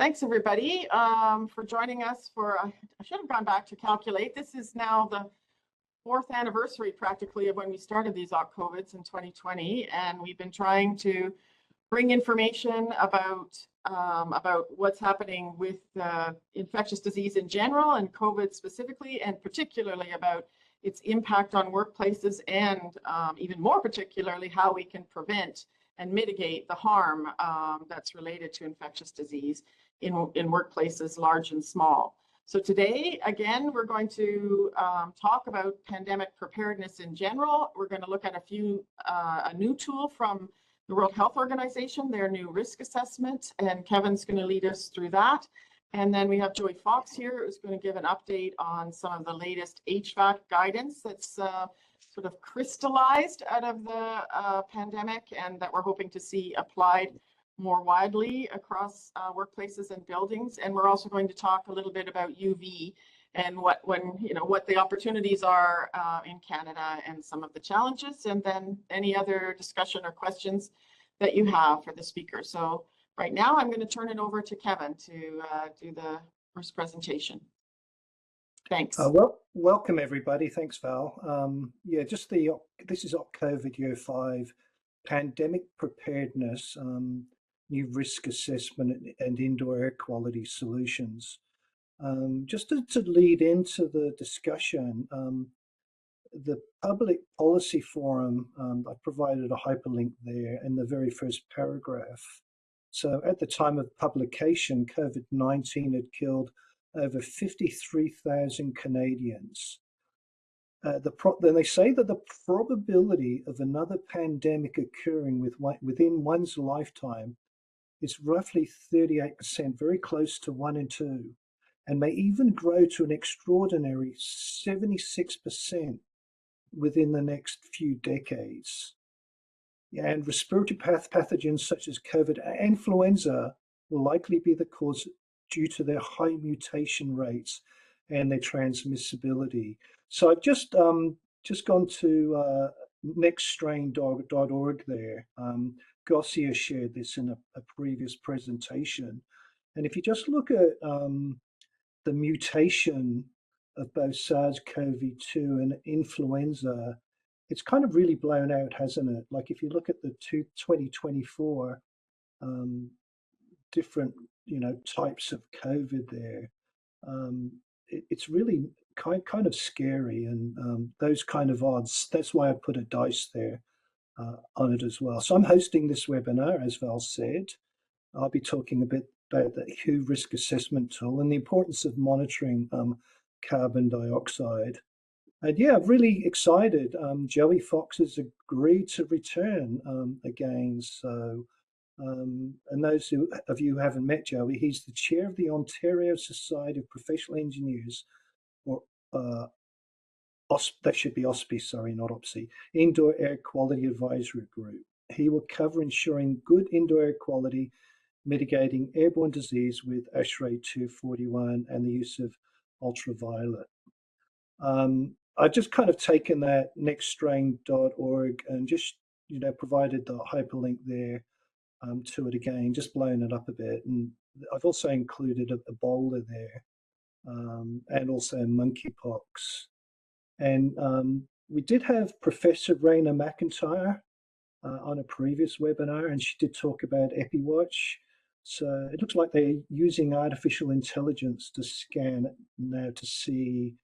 thanks everybody for joining us for, I should have gone back to calculate. This is now the 4th anniversary practically of when we started these Occ-Covids in 2020. And we've been trying to bring information about what's happening with infectious disease in general and COVID specifically, and particularly about its impact on workplaces, and even more particularly how we can prevent and mitigate the harm that's related to infectious disease in workplaces large and small. So today, again, we're going to talk about pandemic preparedness in general. We're going to look at a new tool from the World Health Organization, their new risk assessment, and Kevin's going to lead us through that. And then we have Joey Fox here, who's going to give an update on some of the latest HVAC guidance that's sort of crystallized out of the pandemic, and that we're hoping to see applied more widely across workplaces and buildings. And we're also going to talk a little bit about UV and what the opportunities are in Canada and some of the challenges, and then any other discussion or questions that you have for the speaker. So right now I'm going to turn it over to Kevin to do the first presentation. Thanks. Well, welcome everybody. Thanks, Val. Yeah, this is Occ-Covid Year 5, Pandemic Preparedness, New Risk Assessment and Indoor Air Quality Solutions. Just to lead into the discussion, the Public Policy Forum, I provided a hyperlink there in the very first paragraph. So at the time of publication, COVID-19 had killed over 53,000 Canadians. Then they say that the probability of another pandemic occurring within one's lifetime is roughly 38%, very close to 1 in 2, and may even grow to an extraordinary 76% within the next few decades. And respiratory pathogens such as COVID and influenza will likely be the cause due to their high mutation rates and their transmissibility. So I've just gone to nextstrain.org there. Gossier shared this in a previous presentation. And if you just look at the mutation of both SARS-CoV-2 and influenza, it's kind of really blown out, hasn't it? Like if you look at the 2024 different types of COVID there, it's really kind of scary, and those kind of odds, that's why I put a dice there on it as well. So I'm hosting this webinar, as Val said. I'll be talking a bit about the WHO risk assessment tool and the importance of monitoring carbon dioxide. And yeah, I'm really excited. Joey Fox has agreed to return again. So, and those of you who haven't met Joey, he's the chair of the Ontario Society of Professional Engineers, or that should be OSPI, sorry, not OPSI, Indoor Air Quality Advisory Group. He will cover ensuring good indoor air quality, mitigating airborne disease with ASHRAE 241 and the use of ultraviolet. I've just kind of taken that nextstrain.org and just provided the hyperlink there to it again, just blown it up a bit. And I've also included Ebola there, and also monkeypox. And we did have Professor Raina McIntyre on a previous webinar, and she did talk about EpiWatch. So it looks like they're using artificial intelligence to scan it now to see,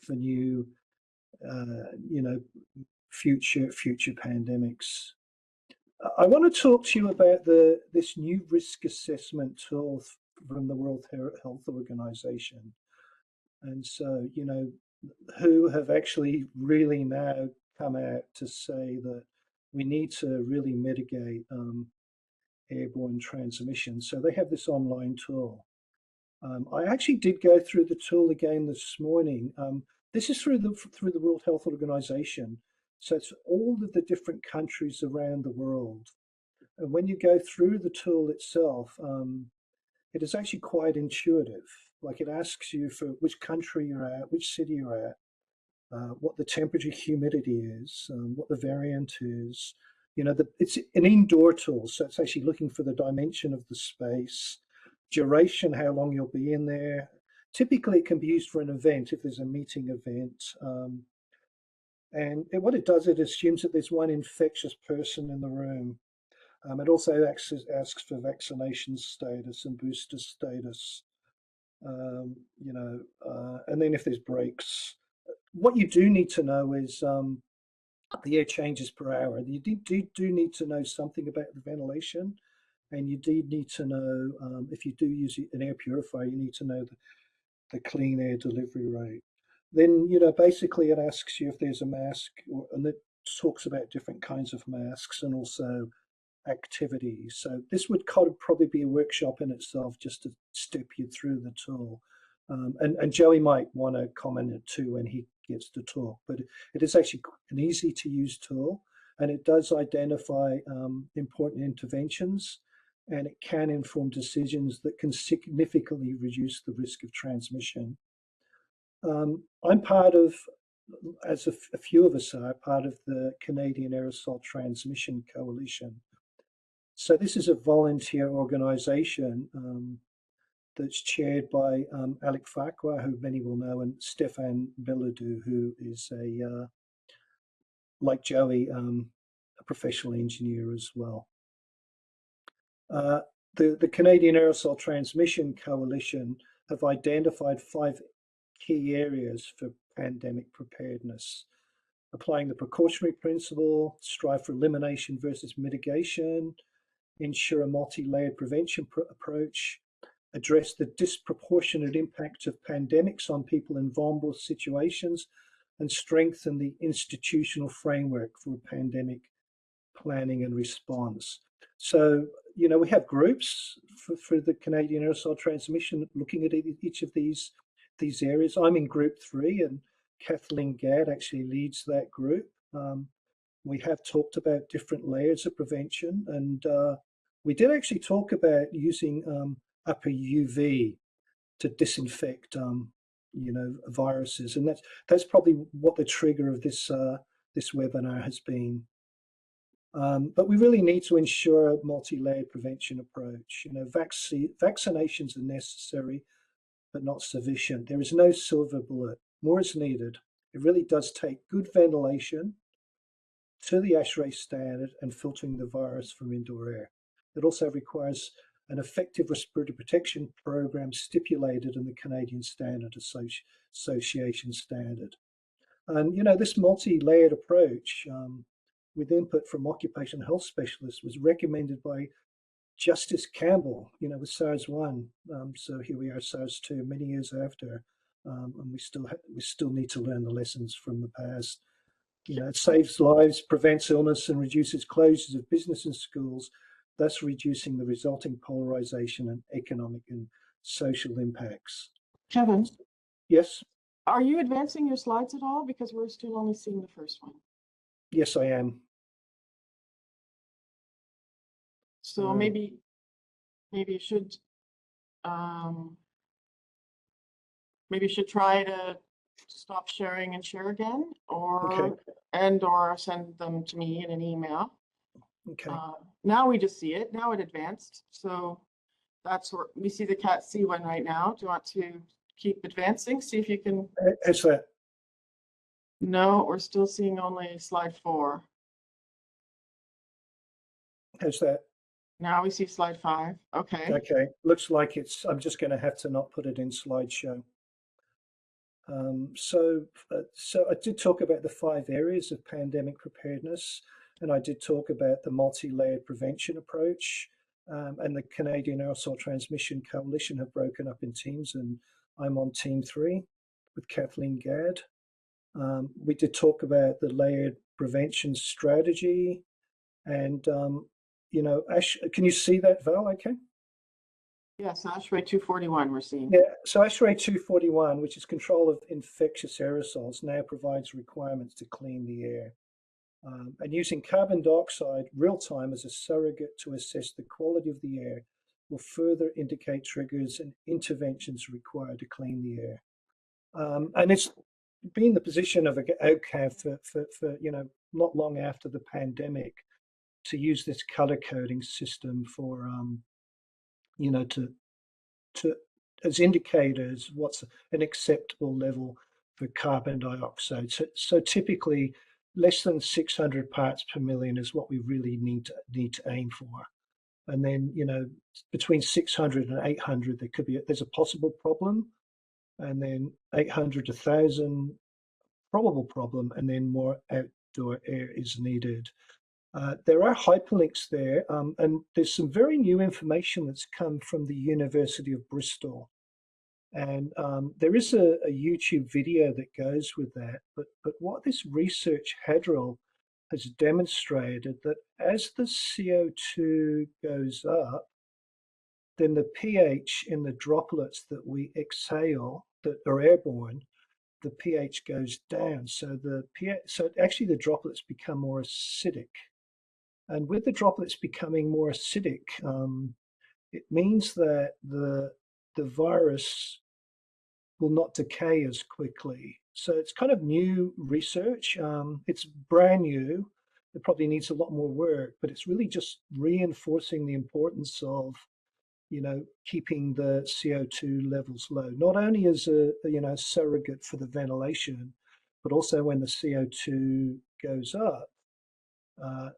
for new, future pandemics. I want to talk to you about this new risk assessment tool from the World Health Organization. And so, who have actually really now come out to say that we need to really mitigate airborne transmission. So they have this online tool. I actually did go through the tool again this morning. This is through the World Health Organization. So it's all of the different countries around the world. And when you go through the tool itself, it is actually quite intuitive. Like it asks you for which country you're at, which city you're at, what the temperature humidity is, what the variant is. It's an indoor tool, so it's actually looking for the dimension of the space, duration, how long you'll be in there. Typically, it can be used for an event if there's a meeting event. And what it does, it assumes that there's one infectious person in the room. It also asks for vaccination status and booster status, and then if there's breaks. What you do need to know is the air changes per hour. You do need to know something about the ventilation, and you do need to know, if you do use an air purifier, you need to know the clean air delivery rate. Then, basically it asks you if there's a mask, and it talks about different kinds of masks and also activities. So this would probably be a workshop in itself, just to step you through the tool. And Joey might want to comment it too when he gets to talk, but it is actually an easy to use tool, and it does identify important interventions, and it can inform decisions that can significantly reduce the risk of transmission. I'm part of, as a few of us are, part of the Canadian Aerosol Transmission Coalition. So this is a volunteer organisation that's chaired by Alec Farquhar, who many will know, and Stefan Belladou, who is like Joey, a professional engineer as well. The Canadian Aerosol Transmission Coalition have identified 5 key areas for pandemic preparedness: applying the precautionary principle, strive for elimination versus mitigation, ensure a multi-layered prevention approach, address the disproportionate impact of pandemics on people in vulnerable situations, and strengthen the institutional framework for pandemic planning and response. So, we have groups for the Canadian Aerosol Transmission looking at each of these areas. I'm in group 3, and Kathleen Gadd actually leads that group. We have talked about different layers of prevention, and we did actually talk about using upper UV to disinfect, viruses, and that's probably what the trigger of this webinar has been. But we really need to ensure a multi-layered prevention approach. Vaccinations are necessary, but not sufficient. There is no silver bullet. More is needed. It really does take good ventilation to the ASHRAE standard and filtering the virus from indoor air. It also requires an effective respiratory protection program stipulated in the Canadian Standard Association standard. And, this multi-layered approach with input from occupational health specialists was recommended by Justice Campbell, with SARS-1. So here we are, SARS-2, many years after, and we still need to learn the lessons from the past. It saves lives, prevents illness, and reduces closures of business and schools, thus reducing the resulting polarization and economic and social impacts. Kevin? Yes? Are you advancing your slides at all? Because we're still only seeing the first one. Yes, I am. So maybe you should try to stop sharing and share again, or send them to me in an email. Okay. Now we just see it. Now it advanced. So that's where we see the Cat C one right now. Do you want to keep advancing? See if you can. How's that? No, we're still seeing only slide 4. How's that? Now we see slide 5. Okay. Okay. Looks like I'm just going to have to not put it in slideshow. So I did talk about the 5 areas of pandemic preparedness, and I did talk about the multi-layered prevention approach, and the Canadian Aerosol Transmission Coalition have broken up in teams, and I'm on team 3 with Kathleen Gadd. We did talk about the layered prevention strategy, and Ash, can you see that, Val? Okay. Yes, ASHRAE 241 we're seeing. Yeah, so ASHRAE 241, which is control of infectious aerosols, now provides requirements to clean the air. And using carbon dioxide real-time as a surrogate to assess the quality of the air will further indicate triggers and interventions required to clean the air. And it's been the position of OCC for not long after the pandemic to use this color coding system for, to as indicators what's an acceptable level for carbon dioxide. So typically less than 600 parts per million is what we really need to aim for. And then, you know, between 600 and 800, there's a possible problem, and then 800 to 1,000 probable problem, and then more outdoor air is needed. There are hyperlinks there, and there's some very new information that's come from the University of Bristol. And there is a YouTube video that goes with that. But what this research HADRIL has demonstrated that as the CO2 goes up, then the pH in the droplets that we exhale that are airborne, the pH goes down. So actually the droplets become more acidic. And with the droplets becoming more acidic, it means that the virus will not decay as quickly. So it's kind of new research. It's brand new. It probably needs a lot more work, but it's really just reinforcing the importance of, you know, keeping the CO2 levels low, not only as a surrogate for the ventilation, but also when the CO2 goes up,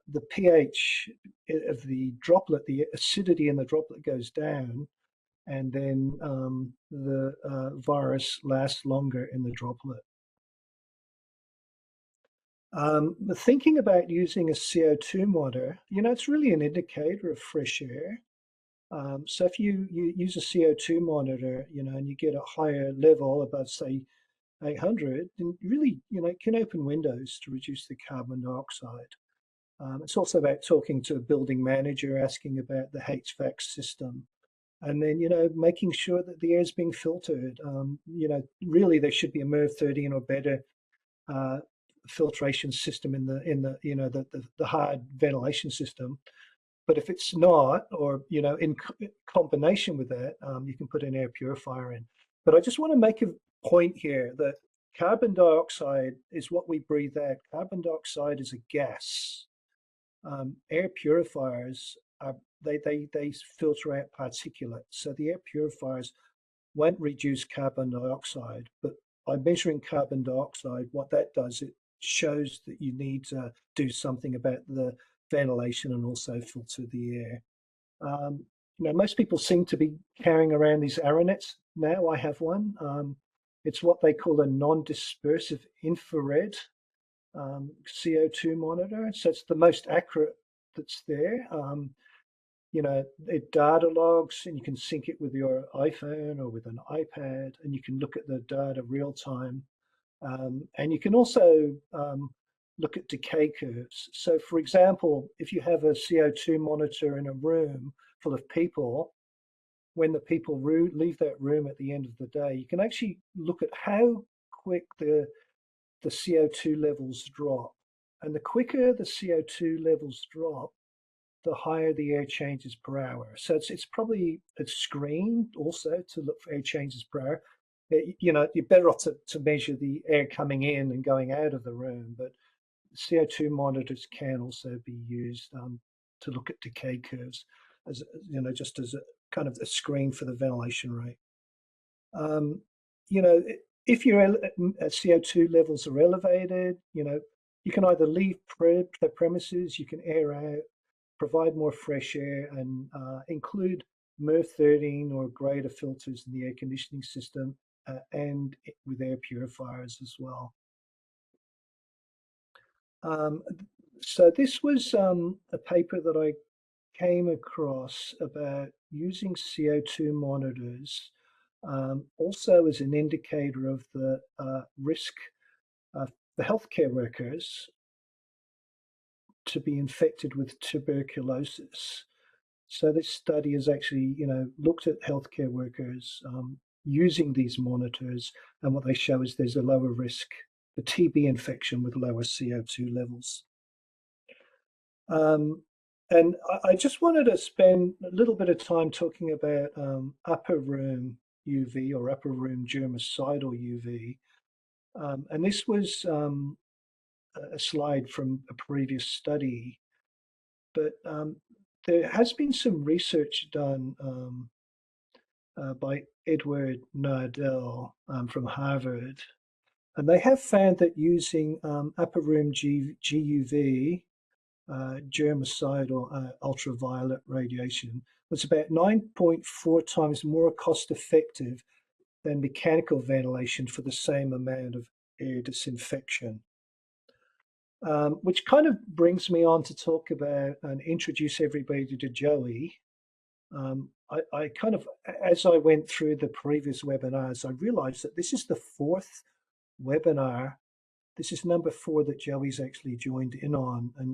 the pH of the droplet, the acidity in the droplet goes down, and then the virus lasts longer in the droplet. Thinking about using a CO2 monitor, you know, it's really an indicator of fresh air. So if you use a CO2 monitor, you know, and you get a higher level above, say, 800, then really, you know, it can open windows to reduce the carbon dioxide. It's also about talking to a building manager, asking about the HVAC system, and then, you know, making sure that the air is being filtered. You know, really there should be a MERV 13 or better filtration system in the you know, the hard ventilation system. But if it's not, or, you know, in combination with that, you can put an air purifier in. But I just want to make a point here that carbon dioxide is what we breathe out. Carbon dioxide is a gas. Air purifiers they filter out particulate. So the air purifiers won't reduce carbon dioxide, but by measuring carbon dioxide, what that does, it shows that you need to do something about the ventilation and also filter the air. You know, most people seem to be carrying around these ARIA now. I have one. It's what they call a non-dispersive infrared CO2 monitor. So it's the most accurate that's there. You know, it data logs, and you can sync it with your iPhone or with an iPad, and you can look at the data real time. And you can also look at decay curves. So for example, if you have a CO2 monitor in a room full of people, when the people leave that room at the end of the day, you can actually look at how quick the CO2 levels drop. And the quicker the CO2 levels drop, the higher the air changes per hour. So it's probably a screen also to look for air changes per hour. You know, you're better off to measure the air coming in and going out of the room, but CO2 monitors can also be used to look at decay curves, as you know, just as a kind of a screen for the ventilation rate. You know, if your CO2 levels are elevated, you know, you can either leave the premises, you can air out, provide more fresh air, and include MERV 13 or greater filters in the air conditioning system, and with air purifiers as well. So this was a paper that I came across about using CO2 monitors also as an indicator of the risk for healthcare workers to be infected with tuberculosis. So this study has actually, you know, looked at healthcare workers using these monitors, and what they show is there's a lower risk for TB infection with lower CO2 levels. And I just wanted to spend a little bit of time talking about upper room UV or upper room germicidal UV. And this was a slide from a previous study, but there has been some research done by Edward Nardell from Harvard. And they have found that using upper room GUV, germicidal ultraviolet radiation, was about 9.4 times more cost effective than mechanical ventilation for the same amount of air disinfection. Which kind of brings me on to talk about and introduce everybody to Joey. I kind of, as I went through the previous webinars, I realized that this is the fourth webinar. This is number 4 that Joey's actually joined in on. And